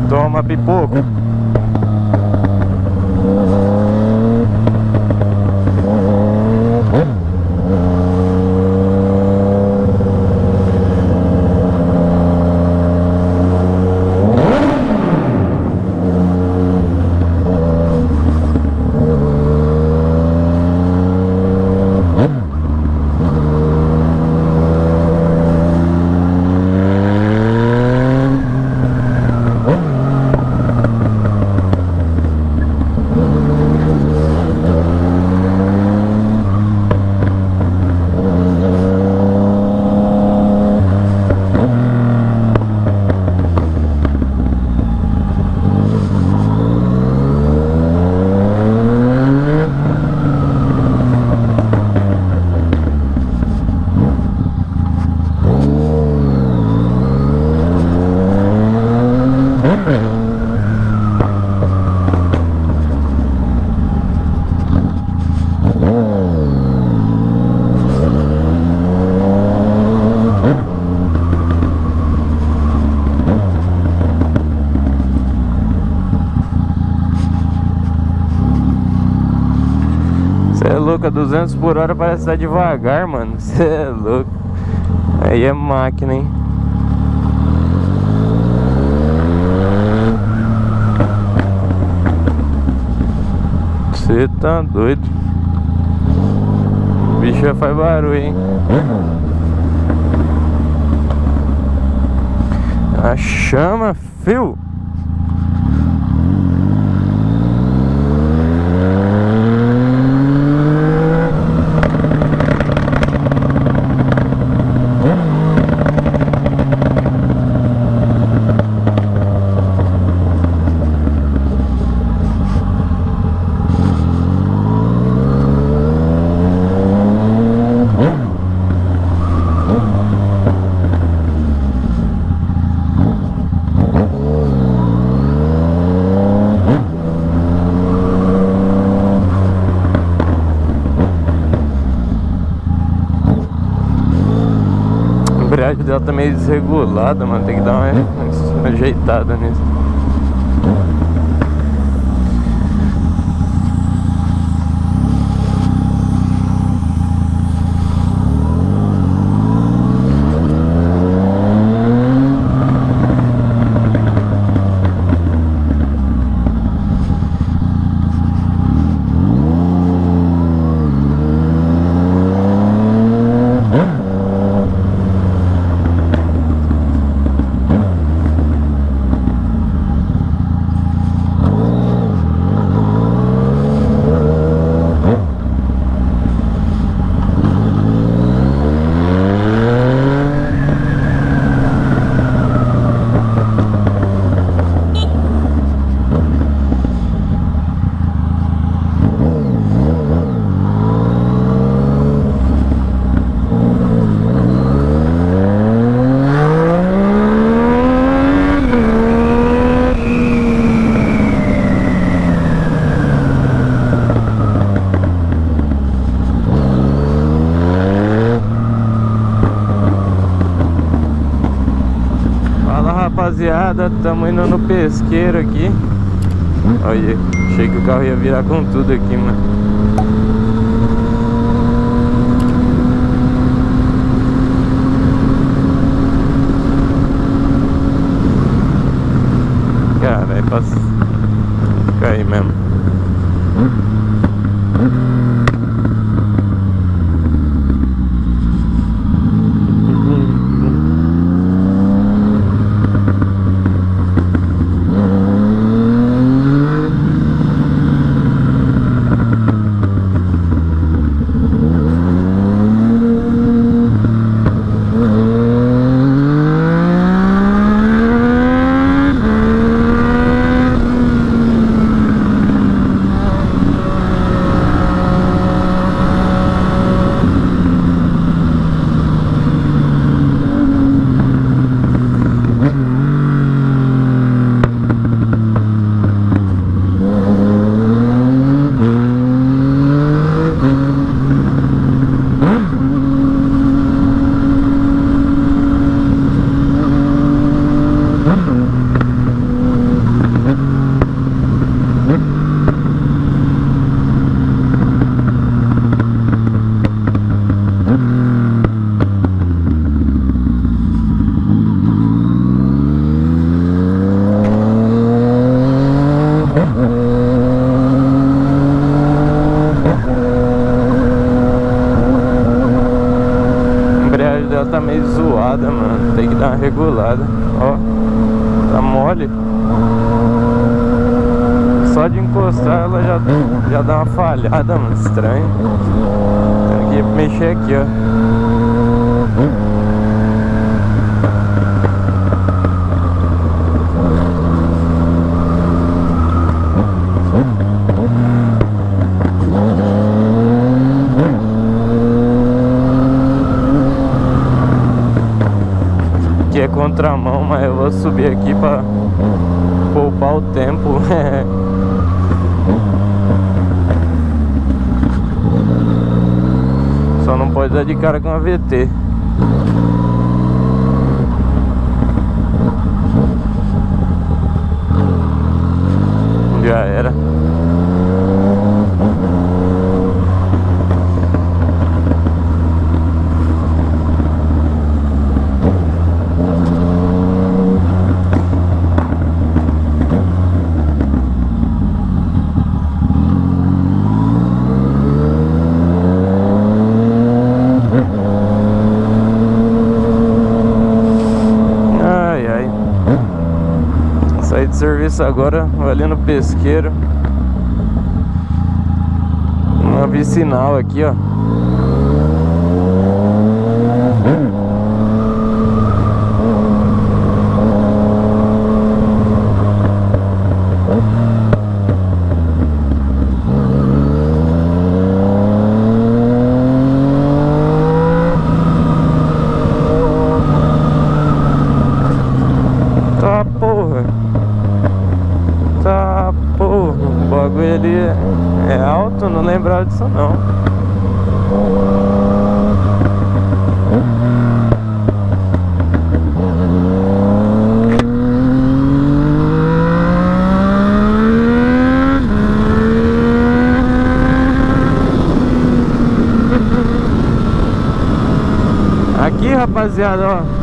Toma, pipoco. Você é louco, a 200 por hora parece estar devagar, mano. Você é louco. Aí é máquina, hein? Você tá doido. O bicho já faz barulho, hein? A chama, fio. A embreagem dela tá meio desregulada, mano. Tem que dar uma ajeitada nisso. Rapaziada, estamos indo no pesqueiro aqui. Olha, achei que o carro ia virar com tudo aqui, mano. Cara, é pra cair mesmo. tá meio zoada, mano. Tem que dar uma regulada. Ó, tá mole. Só de encostar ela já dá uma falhada, mano. Estranho. Tem que mexer aqui, ó. Aqui é contramão, mas eu vou subir aqui pra poupar o tempo. Só não pode dar de cara com a VT. Já era. Saí de serviço agora, vou ali no pesqueiro. Uma vicinal aqui, ó. Tá porra. Tá porra. O bagulho ali é alto, não lembrava disso não. Aqui, rapaziada, ó.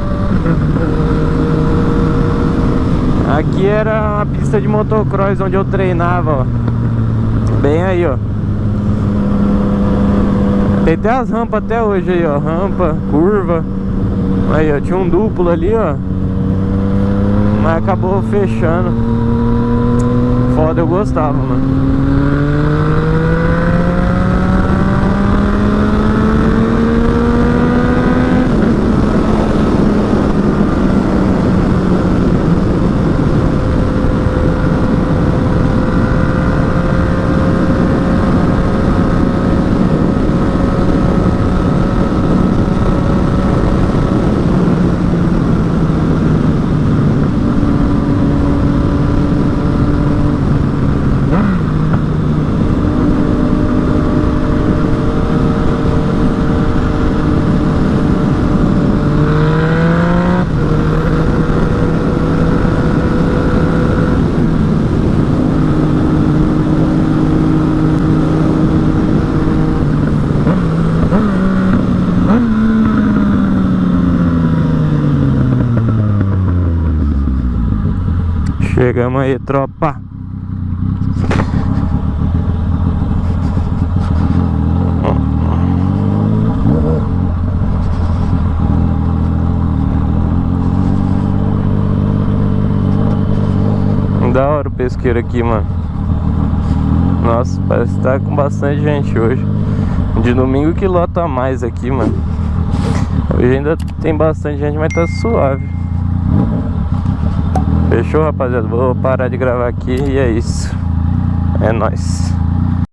Aqui era uma pista de motocross onde eu treinava, ó. Bem aí, ó. Tem até as rampas até hoje aí, ó. Rampa, curva. Aí, ó, tinha um duplo ali, ó. Mas acabou fechando. Foda, eu gostava, mano. Chegamos aí, tropa. Da hora o pesqueiro aqui, mano. Nossa, parece que tá com bastante gente hoje. De domingo que lota mais aqui, mano. Hoje ainda tem bastante gente, mas tá suave. Fechou, rapaziada? Vou parar de gravar aqui e é isso. É nóis.